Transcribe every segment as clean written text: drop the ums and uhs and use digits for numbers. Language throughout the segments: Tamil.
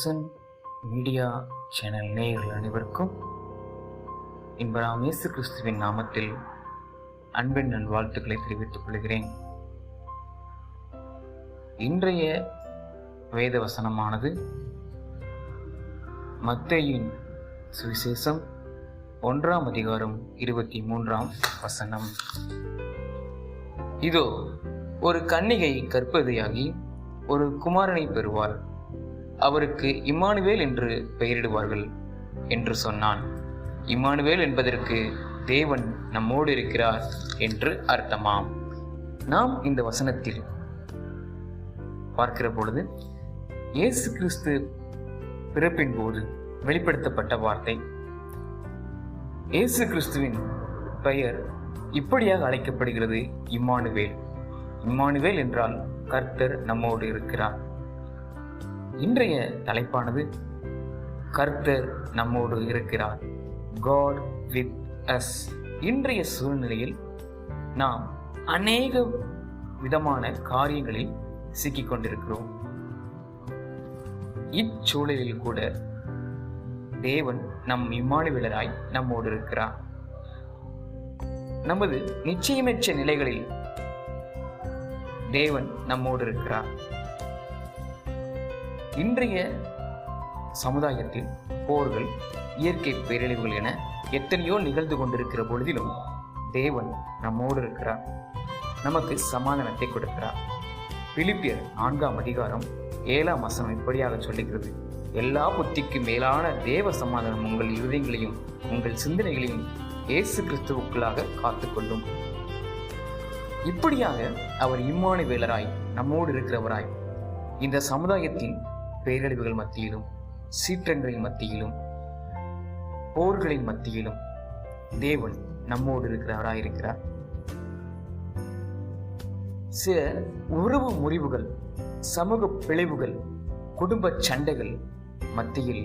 ரோசன் மீடியா சேனல் நேயர்கள் அனைவருக்கும் இன்பராம் இயேசு கிறிஸ்துவின் நாமத்தில் அன்பின் நல்வாழ்த்துக்களை தெரிவித்துக் கொள்கிறேன். இன்றைய வேத வசனமானது மத்தேயுவின் சுவிசேஷம் 1 அதிகாரம் 23 வசனம். இதோ, ஒரு கன்னிகை கர்ப்பவதியாகி ஒரு குமாரனை பெறுவாள், அவருக்கு இம்மானுவேல் என்று பெயரிடுவார்கள் என்று சொன்னான். இம்மானுவேல் என்பதற்கு தேவன் நம்மோடு இருக்கிறார் என்று அர்த்தமாம். நாம் இந்த வசனத்தில் பார்க்கிற பொழுது இயேசு கிறிஸ்து பிறப்பின் போது வெளிப்படுத்தப்பட்ட வார்த்தை. இயேசு கிறிஸ்துவின் பெயர் இப்படியாக அழைக்கப்படுகிறது, இம்மானுவேல். இம்மானுவேல் என்றால் கர்த்தர் நம்மோடு இருக்கிறார். இன்றைய தலைப்பானது கர்த்தர் நம்மோடு இருக்கிறார், God with us. இன்றைய சூழ்நிலையில் நாம் அநேக விதமான காரியங்களில் சிக்கிக் கொண்டிருக்கிறோம். இச்சூழலில் கூட தேவன் நம் இம்மானுவேலராய் நம்மோடு இருக்கிறார். நமது நிச்சயமற்ற நிலைகளில் தேவன் நம்மோடு இருக்கிறார். இன்றைய சமுதாயத்தில் போர்கள், இயற்கை பேரழிவுகள் என எத்தனையோ நிகழ்ந்து கொண்டிருக்கிற பொழுதிலும் தேவன் நம்மோடு இருக்கிறார், நமக்கு சமாதானத்தை கொடுக்கிறார். பிலிப்பியர் 4 அதிகாரம் 7 வசனம் இப்படியாக சொல்லுகிறது, எல்லா புத்திக்கு மேலான தேவ சமாதானம் உங்கள் இருதயங்களையும் உங்கள் சிந்தனைகளையும் இயேசு கிறிஸ்துவுக்குள்ளாக காத்துக்கொள்ளும். இப்படியாக அவர் இம்மானுவேலராய் நம்மோடு இருக்கிறவராய் இந்த சமுதாயத்தின் பேரழிவுகள் மத்தியிலும், சீற்றங்களின் மத்தியிலும், போர்களின் மத்தியிலும் தேவன் நம்மோடு இருக்கிறவராய் இருக்கிறார். சில உறவு முறிவுகள், சமூக பிளவுகள், குடும்ப சண்டைகள் மத்தியில்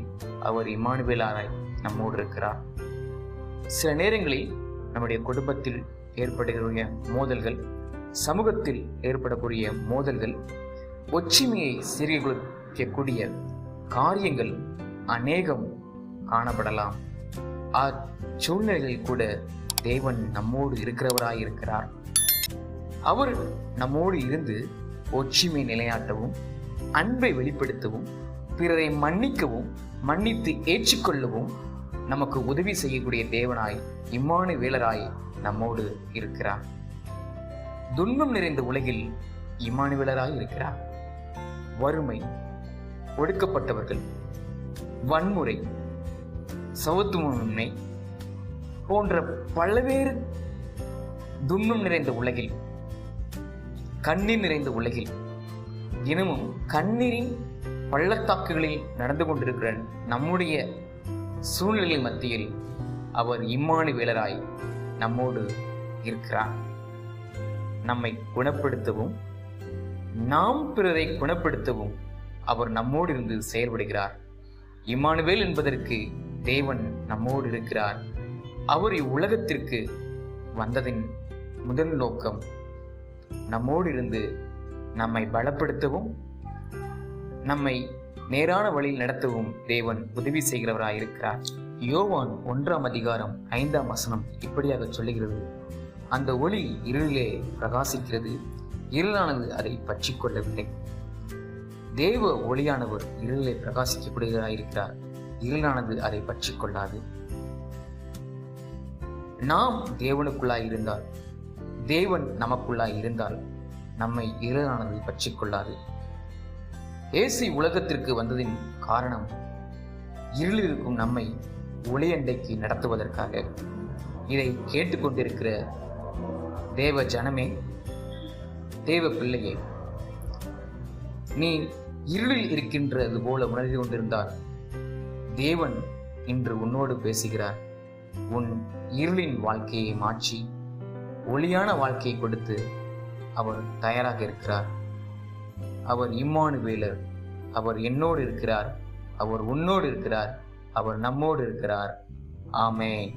அவர் இம்மானுவேலராய் நம்மோடு இருக்கிறார். சில நேரங்களில் நம்முடைய குடும்பத்தில் ஏற்படுகிற மோதல்கள், சமூகத்தில் ஏற்படக்கூடிய மோதல்கள், ஒற்றுமையை சீர்குலைக்கக்கூடிய காரியங்கள் அநேகம் காணப்படலாம். அச்சூழ்நிலைகளில் கூட தேவன் நம்மோடு இருக்கிறவராய் இருக்கிறார். அவர் நம்மோடு இருந்து ஒற்றுமை நிலையாட்டவும், அன்பை வெளிப்படுத்தவும், பிறரை மன்னிக்கவும், மன்னித்து ஏற்றுக்கொள்ளவும் நமக்கு உதவி செய்யக்கூடிய தேவனாய் இம்மானுவேலராய் நம்மோடு இருக்கிறார். துன்பம் நிறைந்த உலகில் இம்மானுவேலராய் இருக்கிறார். வறுமை, ஒடுக்கப்பட்டவர்கள், வன்முறை, சமத்துவமின்மை போன்ற பல்வேறு துன்பம் நிறைந்த உலகில், கண்ணீர் நிறைந்த உலகில், தினமும் கண்ணீரின் பள்ளத்தாக்குகளில் நடந்து கொண்டிருக்கிற நம்முடைய சூழ்நிலை மத்தியில் அவர் இம்மானுவேலராய் நம்மோடு இருக்கிறார். நம்மை குணப்படுத்தவும், நாம் பிறரை குணப்படுத்தவும் அவர் நம்மோடு இருந்து செயல்படுகிறார். இம்மானுவேல் என்பதற்கு தேவன் நம்மோடு இருக்கிறார். அவர் இவ்வுலகத்திற்கு வந்ததின் முதல் நோக்கம் நம்மோடு இருந்து நம்மை பலப்படுத்தவும், நம்மை நேரான வழியில் நடத்தவும் தேவன் உதவி செய்கிறவராய் இருக்கிறார். யோவான் 1 அதிகாரம் 5 வசனம் இப்படியாக சொல்லுகிறது, அந்த ஒளி இருளிலே பிரகாசிக்கிறது, இருளானது அதை பற்றி கொள்ளவில்லை. தேவ ஒளியானவர் இருளிலே பிரகாசிக்கப்படுகிறாயிருக்கிறார், இருளானது அதை பற்றி கொள்ளாது. நாம் தேவனுக்குள்ளாய் இருந்தால், தேவன் நமக்குள்ளாய் இருந்தால் நம்மை இருளானது பற்றி கொள்ளாது. இயேசு உலகத்திற்கு வந்ததின் காரணம் இருளில் இருக்கும் நம்மை ஒளியண்டைக்கு நடத்துவதற்காக. இதை கேட்டுக்கொண்டிருக்கிற தேவ ஜனமே, தேவ பிள்ளையே, நீ இருளில் இருக்கின்றது போல உணர்ந்து கொண்டிருந்தால் தேவன் இன்று உன்னோடு பேசுகிறார். உன் இருளின் வாழ்க்கையை மாற்றி ஒளியான வாழ்க்கையை கொடுத்து அவர் தயாராக இருக்கிறார். அவர் இம்மானுவேலர், அவர் என்னோடு இருக்கிறார், அவர் உன்னோடு இருக்கிறார், அவர் நம்மோடு இருக்கிறார். ஆமென்.